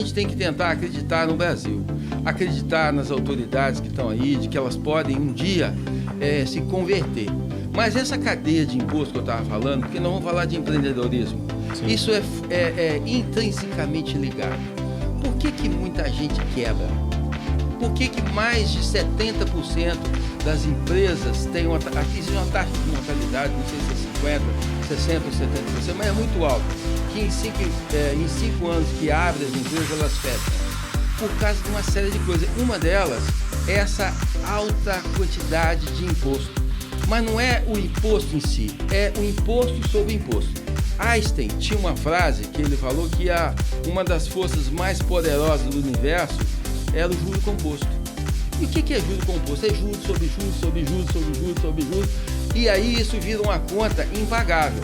A gente tem que tentar acreditar no Brasil, acreditar nas autoridades que estão aí, de que elas podem um dia se converter. Mas essa cadeia de imposto que eu estava falando, porque nós vamos falar de empreendedorismo, sim, isso é intrinsecamente ligado. Por que muita gente quebra? Por que mais de 70% das empresas têm uma taxa de mortalidade, não sei se é 50%, 60% ou 70%, mas é muito alto, que em 5 anos que abrem as empresas, elas fecham, por causa de uma série de coisas. Uma delas é essa alta quantidade de imposto. Mas não é o imposto em si, é o imposto sobre imposto. Einstein tinha uma frase que ele falou que uma das forças mais poderosas do universo era o juro composto. E o que é juro composto? É juros sobre juros, sobre juros, sobre juros, sobre juros. E aí isso vira uma conta impagável.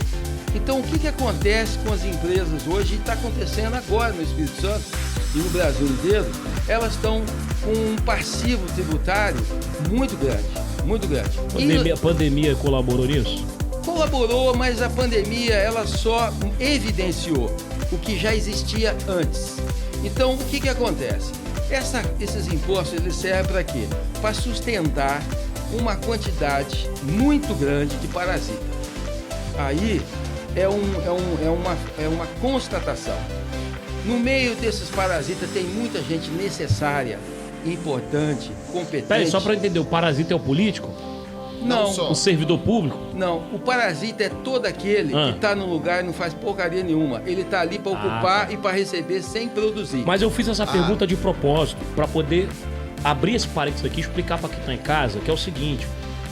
Então o que acontece com as empresas hoje, e está acontecendo agora no Espírito Santo e no Brasil inteiro, elas estão com um passivo tributário muito grande, muito grande. A pandemia colaborou nisso? Colaborou, mas a pandemia ela só evidenciou o que já existia antes. Então o que acontece? Esses impostos eles servem para quê? Para sustentar uma quantidade muito grande de parasitas. Aí é uma constatação. No meio desses parasitas tem muita gente necessária, importante, competente. Peraí, só para entender, o parasita é o político? Não. O servidor público? Não, o parasita é todo aquele que está no lugar e não faz porcaria nenhuma. Ele está ali para ocupar e para receber sem produzir. Mas eu fiz essa pergunta de propósito, para poder abrir esse parênteses aqui e explicar para quem está em casa, que é o seguinte: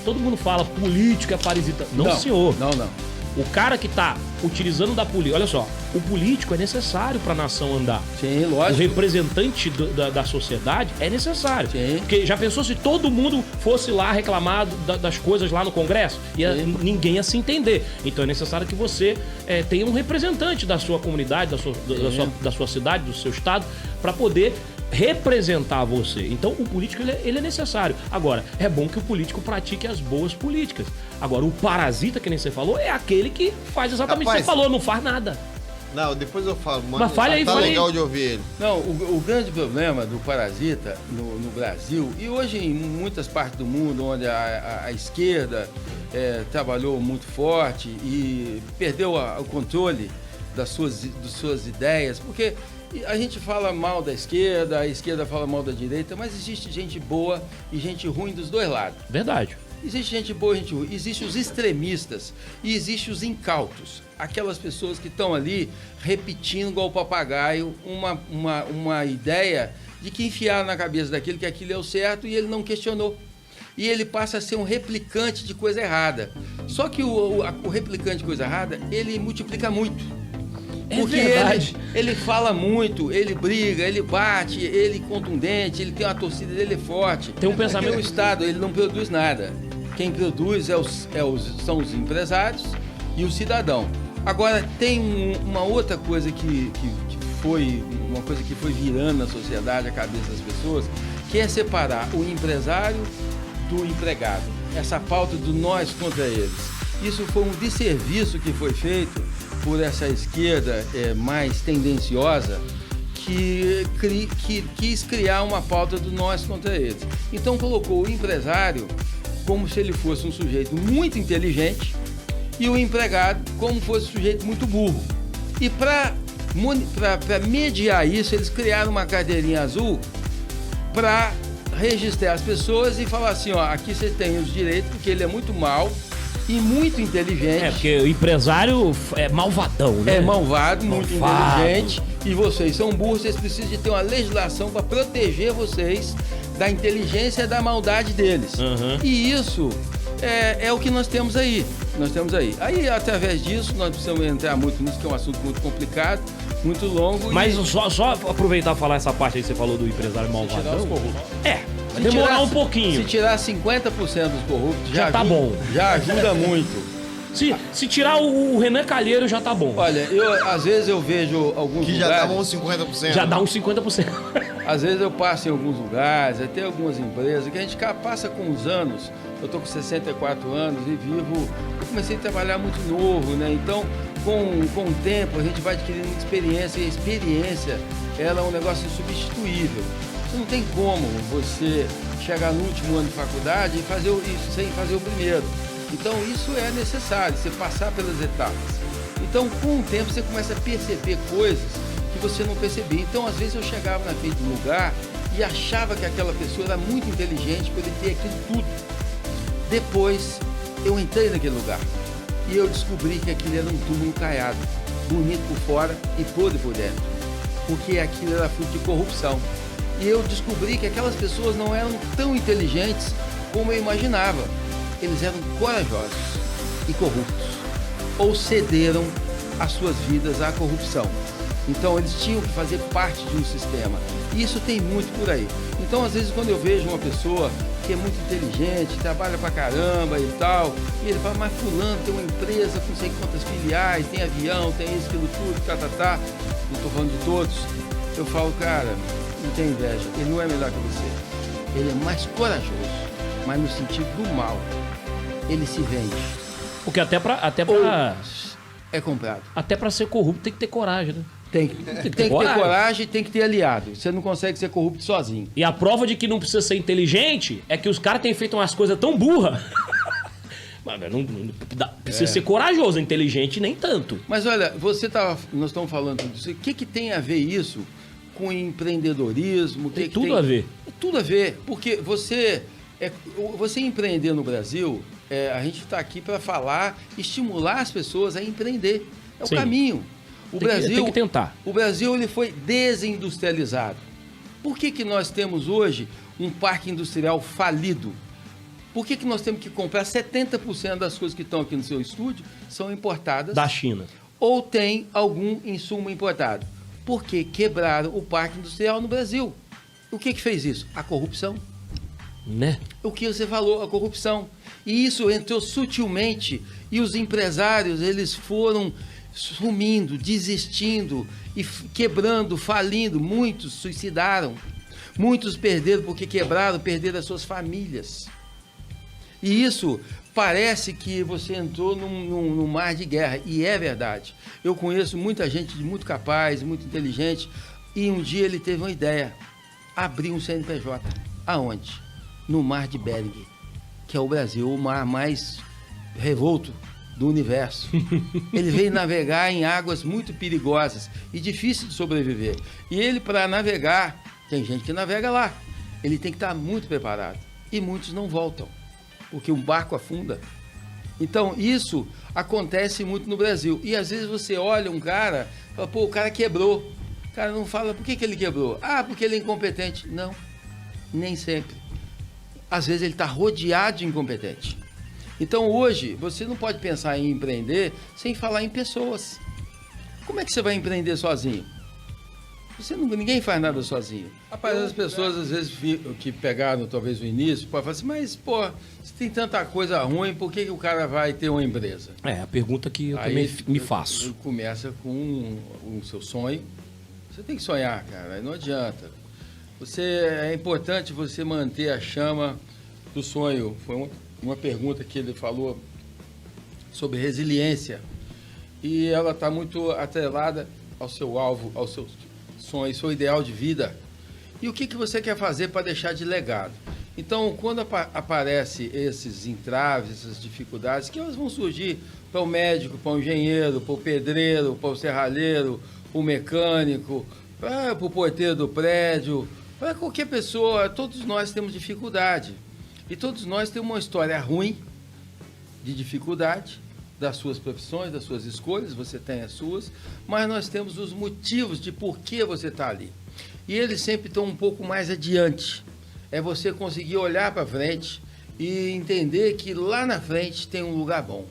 todo mundo fala político é parasita. Não, senhor. Não. O cara que está utilizando da política, olha só, o político é necessário para a nação andar. Sim, lógico. O representante da sociedade é necessário. Sim. Porque já pensou se todo mundo fosse lá reclamar das coisas lá no Congresso? Ninguém ia se entender. Então é necessário que você tenha um representante da sua comunidade, da sua cidade, do seu estado, para poder representar você. Então o político ele é necessário. Agora, é bom que o político pratique as boas políticas. Agora, o parasita, que nem você falou, é aquele que faz exatamente o que você falou, não faz nada. Não, depois eu falo, mano. Mas fale aí, tá fale legal aí. de ouvir ele. Não, o grande problema do parasita no Brasil, e hoje em muitas partes do mundo, onde a esquerda trabalhou muito forte e perdeu o controle das suas ideias, porque a gente fala mal da esquerda, a esquerda fala mal da direita, mas existe gente boa e gente ruim dos dois lados. Verdade. Existe gente boa e gente ruim. Existem os extremistas e existem os incautos. Aquelas pessoas que estão ali repetindo igual papagaio uma ideia de que enfiaram na cabeça daquele que aquilo é o certo e ele não questionou. E ele passa a ser um replicante de coisa errada. Só que o replicante de coisa errada, ele multiplica muito. Porque ele fala muito, ele briga, ele bate, ele é contundente, ele tem uma torcida dele forte. Tem um pensamento. Porque o Estado ele não produz nada. Quem produz são os empresários e o cidadão. Agora tem uma outra coisa que foi virando na sociedade, a cabeça das pessoas, que é separar o empresário do empregado. Essa pauta do nós contra eles. Isso foi um desserviço que foi feito por essa esquerda mais tendenciosa que quis criar uma pauta do nós contra eles. Então colocou o empresário como se ele fosse um sujeito muito inteligente e o empregado como fosse um sujeito muito burro. E para mediar isso, eles criaram uma carteirinha azul para registrar as pessoas e falar assim, ó, aqui você tem os direitos, porque ele é muito mau e muito inteligente. Porque o empresário é malvadão, né? É malvado, muito inteligente. E vocês são burros, vocês precisam de ter uma legislação para proteger vocês da inteligência e da maldade deles. Uhum. E isso é o que nós temos aí. Aí, através disso, nós precisamos entrar muito nisso, que é um assunto muito complicado, muito longo. Mas só aproveitar e falar essa parte aí que você falou do empresário malvadão. Vai demorar um pouquinho. Se tirar 50% dos corruptos, já tá bom. Já ajuda muito. Se tirar o Renan Calheiro, já tá bom. Olha, às vezes eu vejo alguns que lugares... já dá uns 50%. Já dá uns 50%. Às vezes eu passo em alguns lugares, até algumas empresas, que a gente passa com os anos. Eu tô com 64 anos e eu comecei a trabalhar muito novo, né? Então, com o tempo a gente vai adquirindo muita experiência, e a experiência ela é um negócio insubstituível. Você não tem como você chegar no último ano de faculdade e fazer isso sem fazer o primeiro. Então isso é necessário, você passar pelas etapas. Então com o tempo você começa a perceber coisas que você não percebia. Então às vezes eu chegava na frente de um lugar e achava que aquela pessoa era muito inteligente por ele ter aquilo tudo. Depois eu entrei naquele lugar e eu descobri que aquilo era um túmulo caiado, bonito por fora e podre por dentro, porque aquilo era fruto de corrupção. E eu descobri que aquelas pessoas não eram tão inteligentes como eu imaginava. Eles eram corajosos e corruptos, ou cederam as suas vidas à corrupção. Então eles tinham que fazer parte de um sistema. E isso tem muito por aí. Então às vezes quando eu vejo uma pessoa que é muito inteligente, trabalha pra caramba e tal, e ele fala, mas fulano tem uma empresa com não sei quantas filiais, tem avião, tem isso, aquilo tudo, não tô falando de todos. Eu falo, cara, não tem inveja, ele não é melhor que você. Ele é mais corajoso, mas no sentido do mal. Ele se vende. Porque até pra é comprado. Até pra ser corrupto tem que ter coragem, né? Tem que ter coragem e tem que ter aliado. Você não consegue ser corrupto sozinho. E a prova de que não precisa ser inteligente é que os caras têm feito umas coisas tão burras. Mas não precisa ser corajoso, inteligente nem tanto. Mas olha, nós estamos falando disso. O que tem a ver isso com empreendedorismo? Tem tudo a ver. Tudo a ver, porque você empreender no Brasil, a gente está aqui para falar, estimular as pessoas a empreender. É o caminho. Tem que tentar. O Brasil ele foi desindustrializado. Por que nós temos hoje um parque industrial falido? Por que nós temos que comprar 70% das coisas que estão aqui no seu estúdio são importadas da China? Ou tem algum insumo importado? Porque quebraram o parque industrial no Brasil. O que fez isso? A corrupção. Né? O que você falou, a corrupção. E isso entrou sutilmente e os empresários, eles foram sumindo, desistindo e quebrando, falindo. Muitos suicidaram. Muitos perderam porque perderam as suas famílias. E isso parece que você entrou num mar de guerra. E é verdade. Eu conheço muita gente muito capaz, muito inteligente. E um dia ele teve uma ideia. Abrir um CNPJ. Aonde? No Mar de Bering, que é o Brasil, o mar mais revolto do universo. Ele veio navegar em águas muito perigosas e difíceis de sobreviver. E ele, para navegar, tem gente que navega lá, ele tem que estar muito preparado. E muitos não voltam, porque um barco afunda. Então, isso acontece muito no Brasil. E às vezes você olha um cara, fala, pô, o cara quebrou. O cara não fala, por que ele quebrou? Ah, porque ele é incompetente. Não, nem sempre. Às vezes ele está rodeado de incompetente. Então hoje, você não pode pensar em empreender sem falar em pessoas. Como é que você vai empreender sozinho? Ninguém faz nada sozinho. Rapaz, as pessoas às vezes que pegaram talvez o início, podem falar assim, mas pô, se tem tanta coisa ruim, por que o cara vai ter uma empresa? É, a pergunta que eu também me faço. Ele começa com o seu sonho. Você tem que sonhar, cara, aí não adianta. É importante você manter a chama do sonho. Foi uma pergunta que ele falou sobre resiliência. E ela está muito atrelada ao seu alvo, ao seu sonho, ao seu ideal de vida. E o que você quer fazer para deixar de legado? Então, quando aparecem esses entraves, essas dificuldades, que elas vão surgir para o médico, para o engenheiro, para o pedreiro, para o serralheiro, para o mecânico, para o porteiro do prédio, para qualquer pessoa, todos nós temos dificuldade. E todos nós temos uma história ruim de dificuldade, das suas profissões, das suas escolhas, você tem as suas, mas nós temos os motivos de por que você está ali. E eles sempre estão um pouco mais adiante. É você conseguir olhar para frente e entender que lá na frente tem um lugar bom.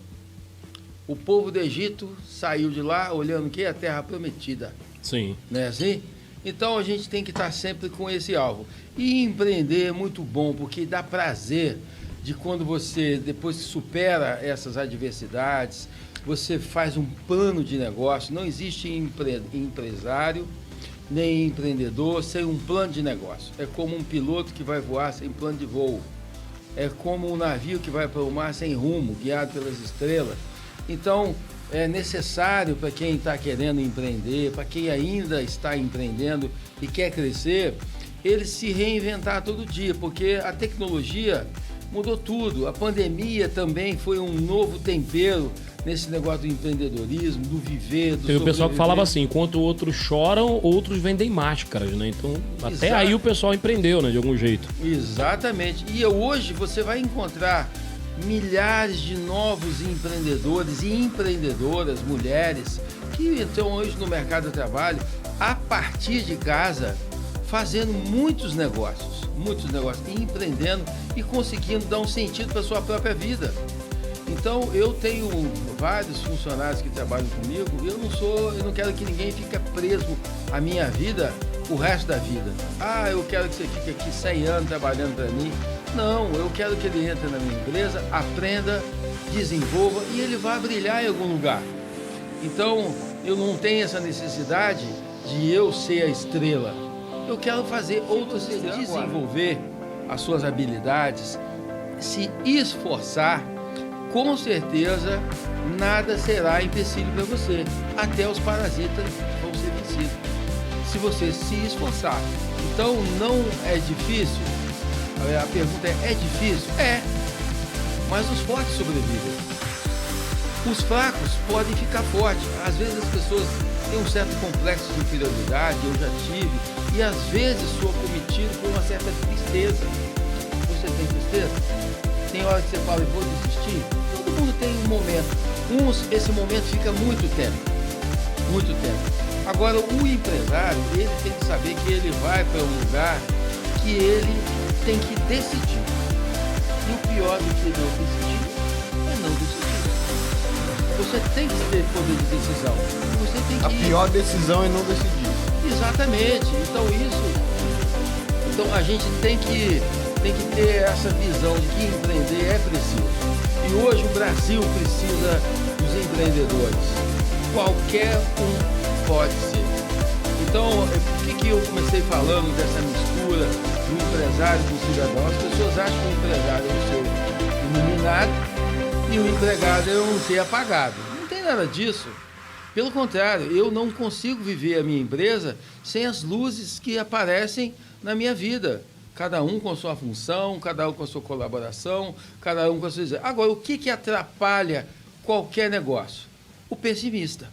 O povo do Egito saiu de lá olhando o quê? A terra prometida. Sim. Não é assim? Então a gente tem que estar sempre com esse alvo. E empreender é muito bom, porque dá prazer de quando você, depois que supera essas adversidades, você faz um plano de negócio. Não existe empresário nem empreendedor sem um plano de negócio. É como um piloto que vai voar sem plano de voo. É como um navio que vai para o mar sem rumo, guiado pelas estrelas. Então, é necessário para quem está querendo empreender, para quem ainda está empreendendo e quer crescer, ele se reinventar todo dia, porque a tecnologia mudou tudo. A pandemia também foi um novo tempero nesse negócio do empreendedorismo, do viver, do Tem o pessoal que falava assim, enquanto outros choram, outros vendem máscaras, né? Então, até aí o pessoal empreendeu, né? De algum jeito. Exatamente. E hoje você vai encontrar milhares de novos empreendedores e empreendedoras, mulheres, que estão hoje no mercado de trabalho, a partir de casa, fazendo muitos negócios, e empreendendo e conseguindo dar um sentido para a sua própria vida. Então, eu tenho vários funcionários que trabalham comigo, eu não quero que ninguém fique preso à minha vida o resto da vida. Ah, eu quero que você fique aqui 100 anos trabalhando para mim. Não, eu quero que ele entre na minha empresa, aprenda, desenvolva e ele vá brilhar em algum lugar. Então, eu não tenho essa necessidade de eu ser a estrela. Eu quero fazer outros desenvolver as suas habilidades, se esforçar. Com certeza, nada será empecilho para você. Até os parasitas vão ser vencidos, se você se esforçar. Então, não é difícil? A pergunta é difícil? É. Mas os fortes sobrevivem. Os fracos podem ficar fortes. Às vezes as pessoas têm um certo complexo de inferioridade, eu já tive, e às vezes sou cometido por uma certa tristeza. Você tem tristeza? Tem hora que você fala, eu vou desistir? Todo mundo tem um momento. Esse momento fica muito tempo. Muito tempo. Agora, o empresário, ele tem que saber que ele vai para um lugar que ele tem que decidir. E o pior do que não decidir é não decidir. Você tem que ter poder de decisão. Você tem que A pior decisão é não decidir. Exatamente. Então a gente tem que ter essa visão de que empreender é preciso. E hoje o Brasil precisa dos empreendedores. Qualquer um pode ser. Então, por que eu comecei falando dessa mistura do empresário com o cidadão? As pessoas acham que o empresário é o ser iluminado e o empregado é um ser apagado. Não tem nada disso. Pelo contrário, eu não consigo viver a minha empresa sem as luzes que aparecem na minha vida. Cada um com sua função, cada um com a sua colaboração, cada um com a sua... Agora, o que atrapalha qualquer negócio? O pessimista.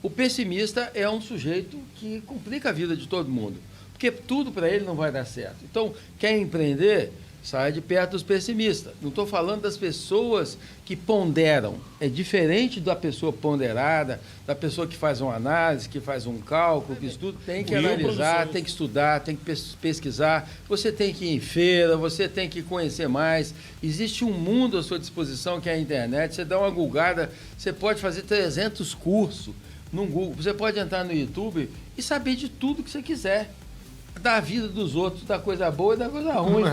O pessimista é um sujeito que complica a vida de todo mundo, porque tudo para ele não vai dar certo. Então, quer empreender, sai de perto dos pessimistas. Não estou falando das pessoas que ponderam. É diferente da pessoa ponderada, da pessoa que faz uma análise, que faz um cálculo, que estuda. Tem que analisar, tem que estudar, tem que pesquisar. Você tem que ir em feira, você tem que conhecer mais. Existe um mundo à sua disposição que é a internet. Você dá uma googada, você pode fazer 300 cursos no Google. Você pode entrar no YouTube e saber de tudo que você quiser. Da vida dos outros, da coisa boa e da coisa ruim.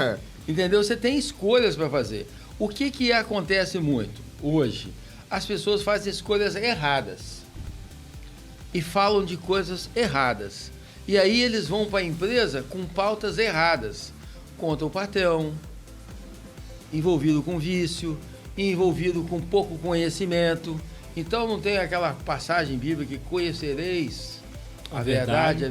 Entendeu? Você tem escolhas para fazer. O que acontece muito hoje? As pessoas fazem escolhas erradas e falam de coisas erradas. E aí eles vão para a empresa com pautas erradas. Contra o patrão, envolvido com vício, envolvido com pouco conhecimento. Então não tem aquela passagem bíblica que conhecereis a verdade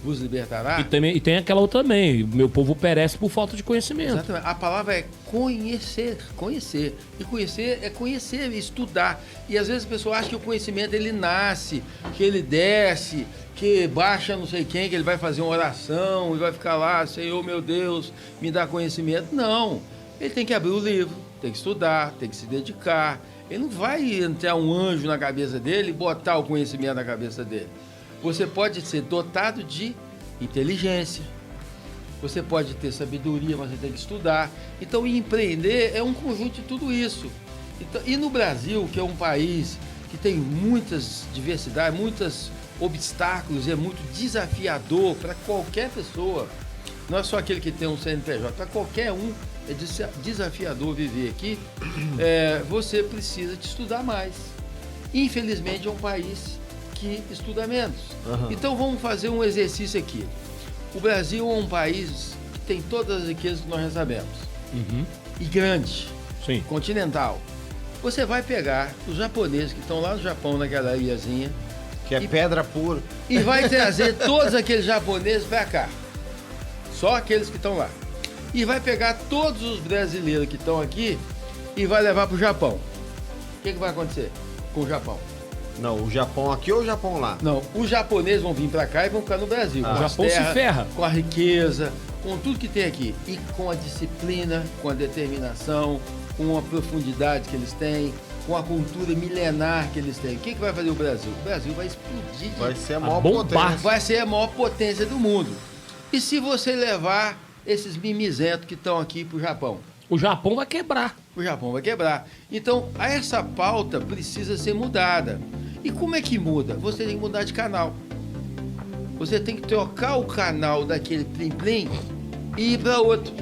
vos libertará. E tem aquela outra também, meu povo perece por falta de conhecimento. Exatamente. A palavra é conhecer. E conhecer é conhecer, estudar. E às vezes a pessoa acha que o conhecimento ele nasce, que ele desce, que baixa não sei quem, que ele vai fazer uma oração e vai ficar lá, Senhor meu Deus, me dá conhecimento. Não. Ele tem que abrir o livro, tem que estudar, tem que se dedicar. Ele não vai entrar um anjo na cabeça dele e botar o conhecimento na cabeça dele. Você pode ser dotado de inteligência, você pode ter sabedoria, mas você tem que estudar. Então, empreender é um conjunto de tudo isso. Então, e no Brasil, que é um país que tem muitas diversidades, muitos obstáculos, é muito desafiador para qualquer pessoa, não é só aquele que tem um CNPJ, para qualquer um é desafiador viver aqui, você precisa de estudar mais. Infelizmente, é um país que estuda menos. Uhum. Então vamos fazer um exercício aqui. O Brasil é um país que tem todas as riquezas que nós recebemos. Uhum. E grande. Sim. Continental. Você vai pegar os japoneses que estão lá no Japão, naquela ilhazinha, Que é pedra pura. e vai trazer todos aqueles japoneses para cá. Só aqueles que estão lá. E vai pegar todos os brasileiros que estão aqui e vai levar para o Japão. O que vai acontecer com o Japão? Não, o Japão aqui ou o Japão lá? Não, os japoneses vão vir para cá e vão ficar no Brasil. Ah. Com O as Japão se terras, ferra. com a riqueza, com tudo que tem aqui. E com a disciplina, com a determinação, com a profundidade que eles têm, com a cultura milenar que eles têm. O que vai fazer o Brasil? O Brasil vai explodir. Vai ser a A maior bombar. potência. Vai ser a maior potência do mundo. E se você levar esses mimizentos que estão aqui pro Japão? O Japão vai quebrar. O Japão vai quebrar. Então, essa pauta precisa ser mudada. E como é que muda? Você tem que mudar de canal. Você tem que trocar o canal daquele plim-plim e ir para outro.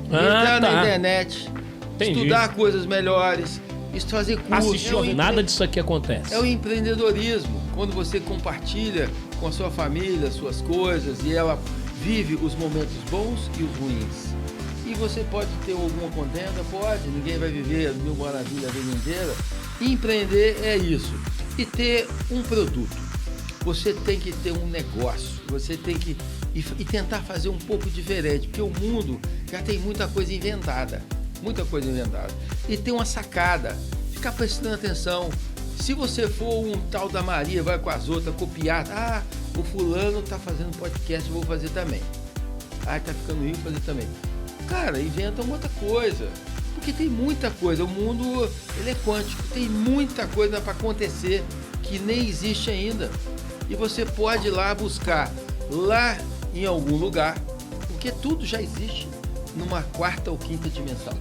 Entrar na internet, Entendi. estudar coisas melhores, fazer curso. Assistir, nada disso aqui acontece. É o empreendedorismo. Quando você compartilha com a sua família suas coisas e ela vive os momentos bons e os ruins. E você pode ter alguma contenda? Pode. Ninguém vai viver mil maravilhas a vida inteira. Empreender é isso. E ter um produto. Você tem que ter um negócio. Você tem que e tentar fazer um pouco diferente. Porque o mundo já tem muita coisa inventada. Muita coisa inventada. E tem uma sacada. Ficar prestando atenção. Se você for um tal da Maria, vai com as outras, copiar. Ah, o fulano tá fazendo podcast, eu vou fazer também. Ah, tá ficando rico, vou fazer também. Cara, inventa uma outra coisa. Porque tem muita coisa. O mundo, ele é quântico. Tem muita coisa para acontecer que nem existe ainda. E você pode ir lá buscar lá em algum lugar, porque tudo já existe numa quarta ou quinta dimensão.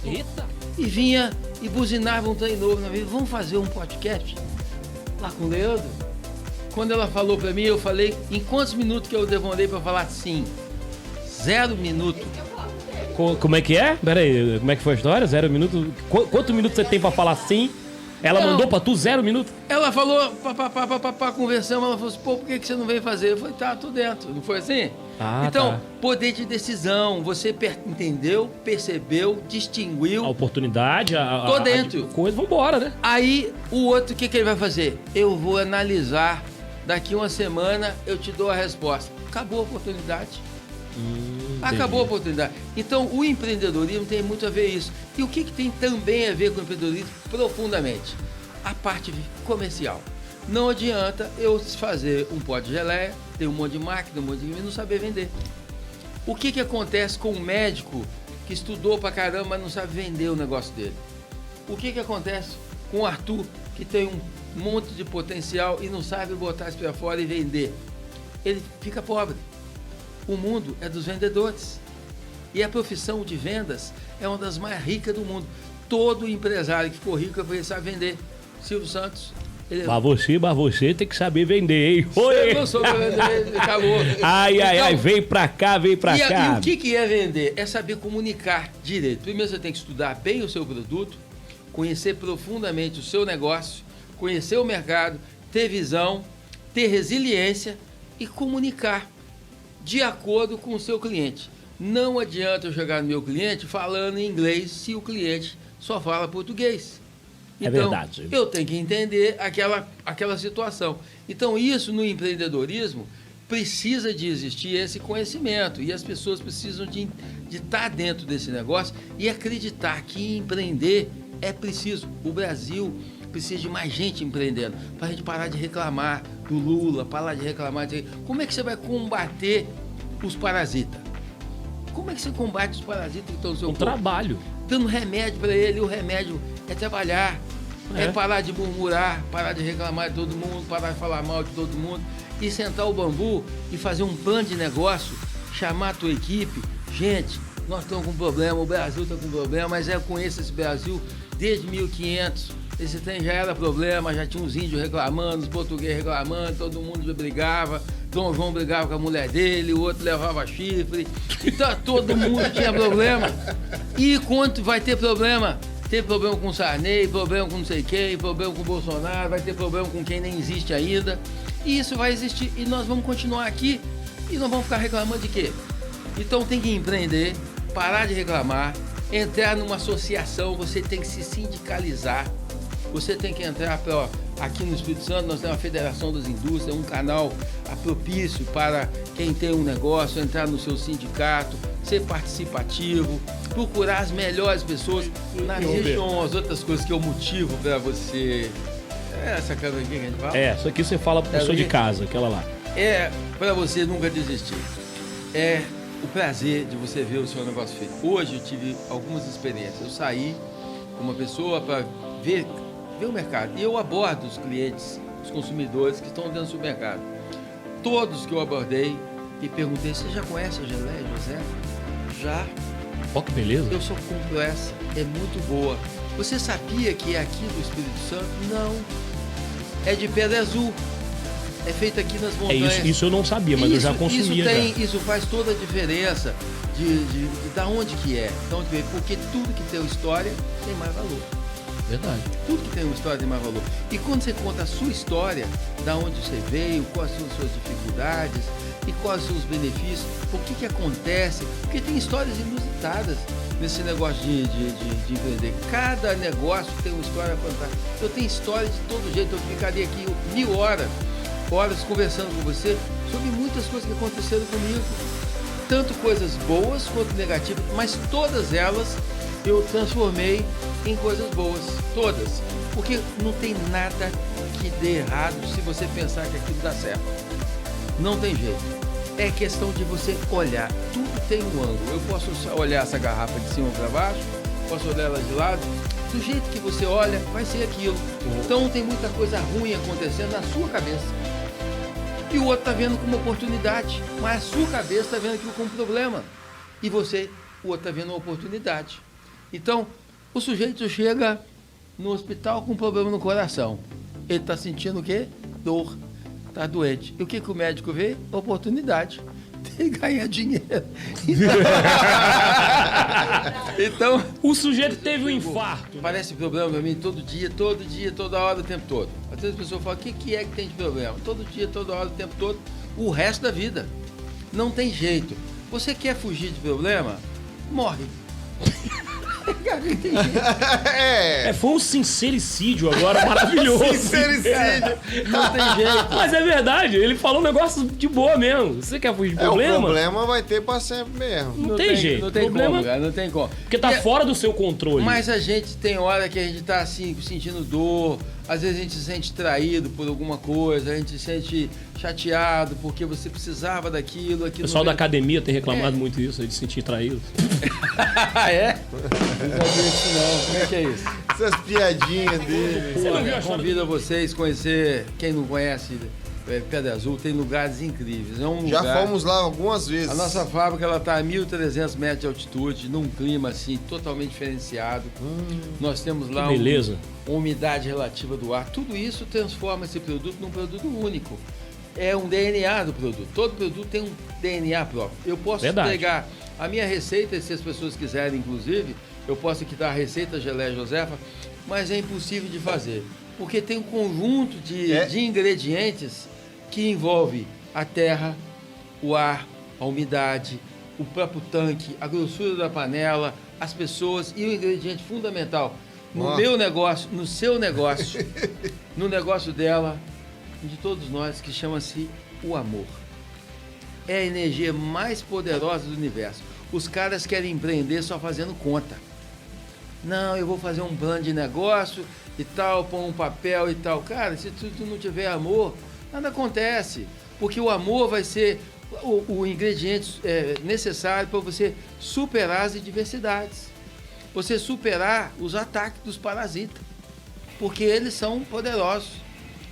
Eita! E vinha e buzinava um trem novo na vida. Vamos fazer um podcast lá com o Leandro? Quando ela falou pra mim, eu falei, em quantos minutos que eu demorei pra falar sim? 0 minuto. Como é que é? Pera aí, como é que foi a história? 0 minuto? Quanto minuto você tem pra falar sim? Ela Não. mandou pra tu 0 minuto? Ela falou, conversamos, ela falou assim, pô, por que você não veio fazer? Eu falei, tá, tô dentro. Não foi assim? Ah, então, tá. poder de decisão, você entendeu, percebeu, distinguiu. A oportunidade, Tô dentro. Coisa, vambora, né? Aí, o outro, o que ele vai fazer? Eu vou analisar, daqui uma semana eu te dou a resposta. Acabou a oportunidade. Acabou a oportunidade. Então, o empreendedorismo tem muito a ver isso. E o que tem também a ver com o empreendedorismo profundamente? A parte comercial. Não adianta eu fazer um pó de geleia, ter um monte de máquina, um monte de... e não saber vender. O que acontece com um médico que estudou pra caramba, mas não sabe vender o negócio dele? O que acontece com o Arthur, que tem um monte de potencial e não sabe botar isso pra fora e vender? Ele fica pobre. O mundo é dos vendedores. E a profissão de vendas é uma das mais ricas do mundo. Todo empresário que ficou rico vai saber vender. Silvio Santos. Ele... Mas você tem que saber vender, hein? Eu não sou vender, acabou. Ai, vem pra cá. E o que é vender? É saber comunicar direito. Primeiro você tem que estudar bem o seu produto, conhecer profundamente o seu negócio, conhecer o mercado, ter visão, ter resiliência e comunicar de acordo com o seu cliente. Não adianta eu chegar no meu cliente falando em inglês se o cliente só fala português. Então, verdade. eu tenho que entender aquela situação. Então, isso no empreendedorismo precisa de existir esse conhecimento e as pessoas precisam de estar dentro desse negócio e acreditar que empreender é preciso. O Brasil precisa de mais gente empreendendo, para a gente parar de reclamar do Lula, parar de reclamar de... Como é que você vai combater os parasitas? Como é que você combate os parasitas que estão no seu corpo? Trabalho. Dando remédio para ele, o remédio é trabalhar, é parar de murmurar, parar de reclamar de todo mundo, parar de falar mal de todo mundo e sentar o bambu e fazer um plano de negócio, chamar a tua equipe. Gente, nós estamos com problema, o Brasil está com problema, mas eu conheço esse Brasil desde 1500. Esse trem já era problema, já tinha os índios reclamando, os portugueses reclamando, todo mundo já brigava. Dom João brigava com a mulher dele, o outro levava chifre. Então todo mundo tinha problema. E quanto vai ter problema? Tem problema com o Sarney, problema com não sei quem, problema com o Bolsonaro, vai ter problema com quem nem existe ainda. E isso vai existir. E nós vamos continuar aqui e não vamos ficar reclamando de quê? Então tem que empreender, parar de reclamar, entrar numa associação, você tem que se sindicalizar. Você tem que entrar para... Aqui no Espírito Santo nós temos a Federação das Indústrias, um canal propício para quem tem um negócio, entrar no seu sindicato, ser participativo, procurar as melhores pessoas. Existem as outras coisas que eu motivo para você... Essa câmera aqui que a gente fala? Isso aqui você fala pro pessoa de casa, aquela lá. Para você nunca desistir. É o prazer de você ver o seu negócio feito. Hoje eu tive algumas experiências. Eu saí com uma pessoa para ver o mercado. E eu abordo os clientes, os consumidores que estão dentro do supermercado. Todos que eu abordei e perguntei, você já conhece a geleia, José? Já. Ó, que beleza. Eu só compro essa. É muito boa. Você sabia que é aqui do Espírito Santo? Não. É de Pedra Azul. É feito aqui nas montanhas. Isso eu não sabia, mas eu já consumia. Isso faz toda a diferença de da onde que é. Da onde veio. Porque tudo que tem uma história tem mais valor. Verdade. Tudo que tem uma história tem mais valor. E quando você conta a sua história, da onde você veio, quais são as suas dificuldades e quais são os benefícios, o que acontece, porque tem histórias inusitadas nesse negócio de empreender. Cada negócio tem uma história fantástica. Eu tenho história de todo jeito, eu ficaria aqui 1000 horas conversando com você sobre muitas coisas que aconteceram comigo. Tanto coisas boas quanto negativas, mas todas elas eu transformei em coisas boas. Todas. Porque não tem nada que dê errado se você pensar que aquilo dá certo. Não tem jeito. É questão de você olhar. Tudo tem um ângulo. Eu posso olhar essa garrafa de cima para baixo, posso olhar ela de lado. Do jeito que você olha, vai ser aquilo. Então tem muita coisa ruim acontecendo na sua cabeça. E o outro está vendo como oportunidade, mas a sua cabeça está vendo aquilo como problema. E você, o outro está vendo uma oportunidade. Então, o sujeito chega no hospital com um problema no coração. Ele está sentindo o quê? Dor. Está doente. E o que o médico vê? Oportunidade. Tem que ganhar dinheiro. Então, o sujeito teve um infarto. Parece problema para mim todo dia, toda hora, o tempo todo. Às vezes a pessoa fala, o que é que tem de problema? Todo dia, toda hora, o tempo todo, o resto da vida. Não tem jeito. Você quer fugir de problema? Morre. Foi um sincericídio agora maravilhoso. Sincericídio. Não tem jeito. Mas é verdade, ele falou um negócio de boa mesmo. Você quer fugir de problema? O problema vai ter pra sempre mesmo. Não tem jeito. Não tem problema... como, cara, não tem como. Porque tá fora do seu controle. Mas a gente tem hora que a gente tá assim, sentindo dor. Às vezes a gente se sente traído por alguma coisa, a gente se sente chateado porque você precisava daquilo. O pessoal da academia tem reclamado muito isso, de se sentir traído. É? Não sabia disso não. Como é que é isso? Essas piadinhas dele. Você não viu a história Convido vocês a conhecer, quem não conhece Pedra Azul, tem lugares incríveis. É um Já lugar... fomos lá algumas vezes. A nossa fábrica ela está a 1.300 metros de altitude, num clima assim totalmente diferenciado. Nós temos lá beleza. Uma umidade relativa do ar. Tudo isso transforma esse produto num produto único. É um DNA do produto. Todo produto tem um DNA próprio. Eu posso pegar a minha receita, se as pessoas quiserem, inclusive, eu posso aqui dar a receita Geleia Josefa, mas é impossível de fazer. Porque tem um conjunto de ingredientes que envolve a terra, o ar, a umidade, o próprio tanque, a grossura da panela, as pessoas e o ingrediente fundamental no meu negócio, no seu negócio, no negócio dela, de todos nós, que chama-se o amor. É a energia mais poderosa do universo. Os caras querem empreender só fazendo conta. Não, eu vou fazer um plano de negócio e tal, pôr um papel e tal. Cara, se tu não tiver amor, nada acontece. Porque o amor vai ser o ingrediente necessário para você superar as adversidades. Você superar os ataques dos parasitas. Porque eles são poderosos.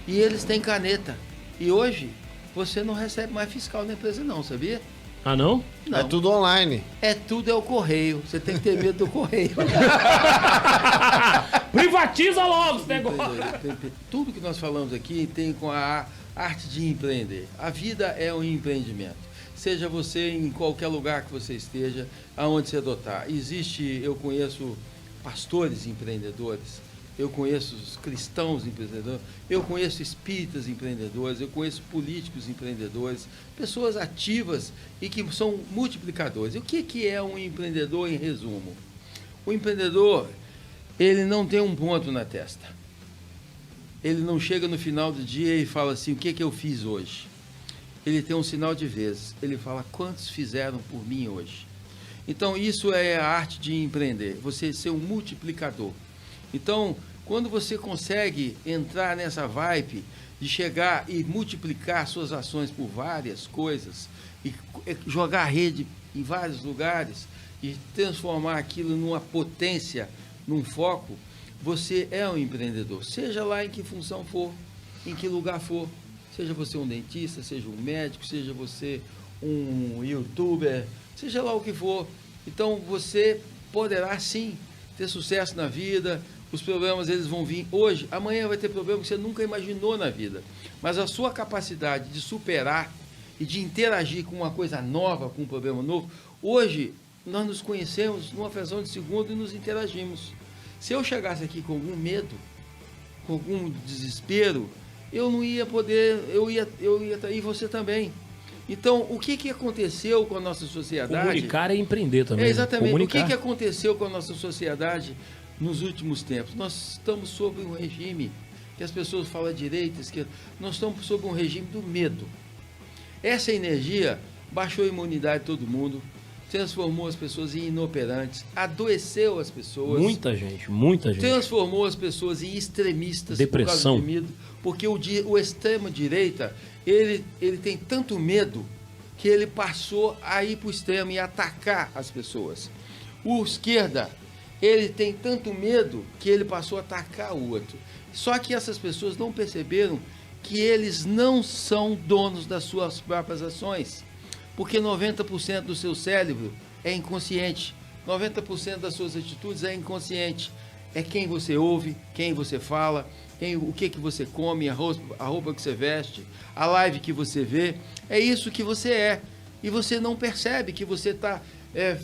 E eles têm caneta. E hoje, você não recebe mais fiscal na empresa não, sabia? Ah, não? Não. É tudo online. Tudo é o correio. Você tem que ter medo do correio. Privatiza logo esse negócio. Tudo que nós falamos aqui tem com a arte de empreender. A vida é um empreendimento. Seja você em qualquer lugar que você esteja, aonde você adotar. Eu conheço pastores empreendedores, eu conheço cristãos empreendedores, eu conheço espíritas empreendedores, eu conheço políticos empreendedores, pessoas ativas e que são multiplicadores. E o que é um empreendedor em resumo? O empreendedor, ele não tem um ponto na testa. ele não chega no final do dia e fala assim, o que que eu fiz hoje? Ele tem um sinal de vezes. Ele fala, quantos fizeram por mim hoje? Então, isso é a arte de empreender, você ser um multiplicador. Então, quando você consegue entrar nessa vibe de chegar e multiplicar suas ações por várias coisas, e jogar rede em vários lugares, e transformar aquilo numa potência, num foco, você é um empreendedor. Seja lá em que função for, em que lugar for. Seja você um dentista, seja um médico, seja você um youtuber, seja lá o que for. Então, você poderá, sim, ter sucesso na vida. Os problemas, eles vão vir hoje. Amanhã vai ter problema que você nunca imaginou na vida. Mas a sua capacidade de superar e de interagir com uma coisa nova, com um problema novo, hoje nós nos conhecemos numa fração de segundo e nos interagimos. Se eu chegasse aqui com algum medo, com algum desespero, eu não ia poder, eu ia e você também. Então, o que aconteceu com a nossa sociedade? Comunicar é empreender também. Exatamente. Né? O que aconteceu com a nossa sociedade nos últimos tempos? Nós estamos sob um regime, que as pessoas falam direita, esquerda, nós estamos sob um regime do medo. Essa energia baixou a imunidade de todo mundo, transformou as pessoas em inoperantes, adoeceu as pessoas. Muita gente. Transformou as pessoas em extremistas. Depressão. Por causa de medo, porque o extremo-direita, ele tem tanto medo que ele passou a ir para o extremo e atacar as pessoas. O esquerda, ele tem tanto medo que ele passou a atacar o outro. Só que essas pessoas não perceberam que eles não são donos das suas próprias ações. Porque 90% do seu cérebro é inconsciente. 90% das suas atitudes é inconsciente. É quem você ouve, quem você fala, o que você come, a roupa que você veste, a live que você vê. É isso que você é. E você não percebe que você está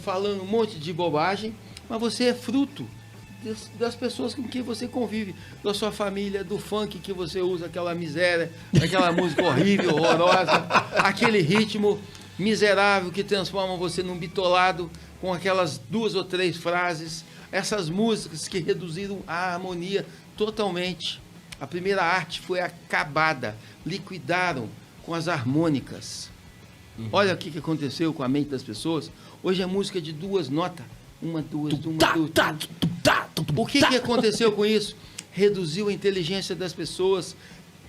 falando um monte de bobagem, mas você é fruto das pessoas com quem você convive, da sua família, do funk que você usa, aquela miséria, aquela música horrível, horrorosa, aquele ritmo miserável que transforma você num bitolado com aquelas 2 ou 3 frases, essas músicas que reduziram a harmonia totalmente. A primeira arte foi acabada, liquidaram com as harmônicas. Olha o que aconteceu com a mente das pessoas. Hoje é música de 2 notas. Uma, duas. O que aconteceu com isso? Reduziu a inteligência das pessoas,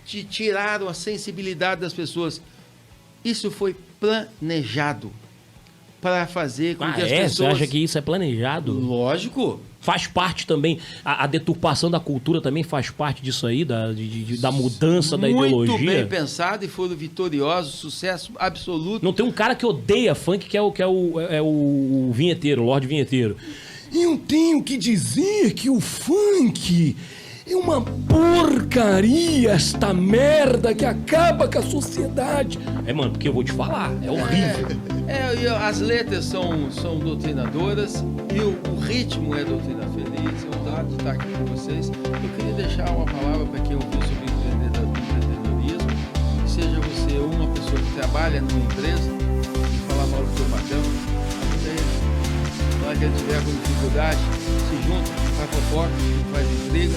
tiraram a sensibilidade das pessoas. Isso foi planejado para fazer com que as pessoas... Você acha que isso é planejado? Lógico. Faz parte também, a deturpação da cultura também faz parte disso aí, da mudança da ideologia. Muito bem pensado e foram vitoriosos, sucesso absoluto. Não tem um cara que odeia funk, que é o vinheteiro, o Lorde Vinheteiro. Eu tenho que dizer que o funk é uma porcaria, esta merda que acaba com a sociedade. Mano, porque eu vou te falar, é horrível. E as letras são doutrinadoras e o ritmo é doutrina feliz. É um dado de estar aqui com vocês. Eu queria deixar uma palavra para quem ouviu sobre empreendedorismo. Que seja você uma pessoa que trabalha numa empresa e falar mal do seu patrão. Na hora que ele estiver com dificuldade, se junta, faz fofoca, faz intriga.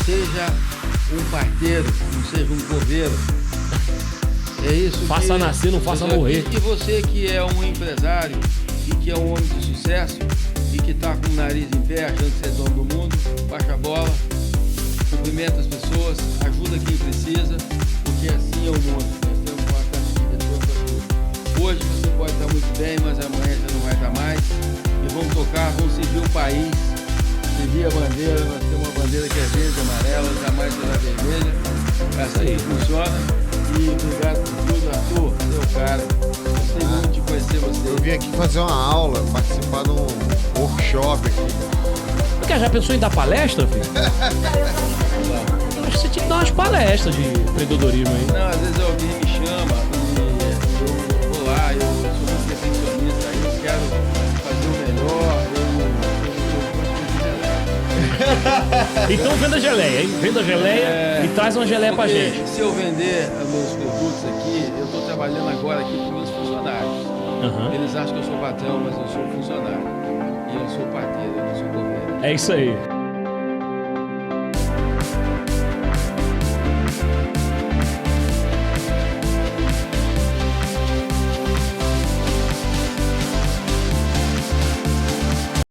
Seja um parteiro, não seja um coveiro. É isso. Faça nascer, não faça morrer. E você que é um empresário e que é um homem de sucesso e que está com o nariz em pé, achando que você é dono do mundo, baixa a bola, cumprimenta as pessoas, ajuda quem precisa, porque assim é o mundo. Nós temos uma taxa de retorno para tudo. Hoje você pode estar muito bem, mas amanhã já não vai estar mais. E vamos tocar, vamos servir o país, servir a bandeira. Nós temos uma bandeira que é verde, amarela, jamais será vermelha. Essa aí funciona. E obrigado por tudo, Arthur, seu cara. Gostei muito de conhecer você. Eu vim aqui fazer uma aula, participar de um workshop aqui. Porque já pensou em dar palestra, filho? Eu acho que você tinha que dar umas palestras de empreendedorismo aí. Não, às vezes alguém me chama e eu vou lá, eu sou muito perfeccionista, aí eu quero fazer o melhor, Então venda geleia, hein? Venda geleia e traz uma geleia pra gente. Se eu vender meus produtos aqui, eu estou trabalhando agora aqui com meus funcionários. Eles acham que eu sou patrão, mas eu sou funcionário. E eu sou parteiro, eu não sou governo. É isso aí.